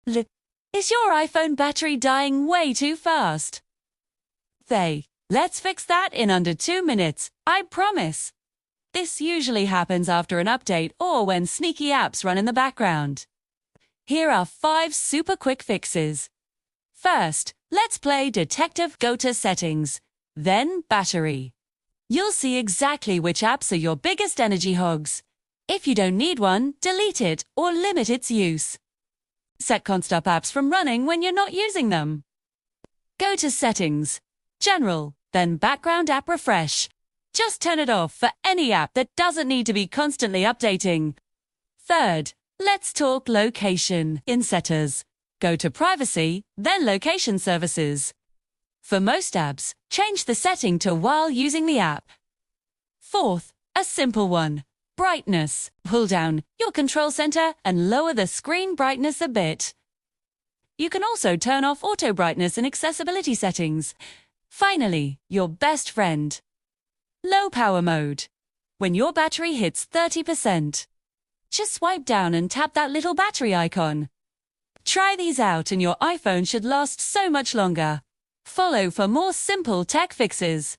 Is your iPhone battery dying way too fast? Let's fix that in under 2 minutes, I promise. This usually happens after an update or when sneaky apps run in the background. Here are 5 super quick fixes. First, let's play Detective. Go to Settings, then Battery. You'll see exactly which apps are your biggest energy hogs. If you don't need one, delete it or limit its use. Set Can't Stop apps from running when you're not using them. Go to Settings, General, then Background App Refresh. Just turn it off for any app that doesn't need to be constantly updating. Third, let's talk Location. In Settings, go to Privacy, then Location Services. For most apps, change the setting to while using the app. Fourth, a simple one. Brightness. Pull down your control center and lower the screen brightness a bit. You can also turn off auto brightness in accessibility settings. Finally, your best friend. Low power mode. When your battery hits 30%, just swipe down and tap that little battery icon. Try these out and your iPhone should last so much longer. Follow for more simple tech fixes.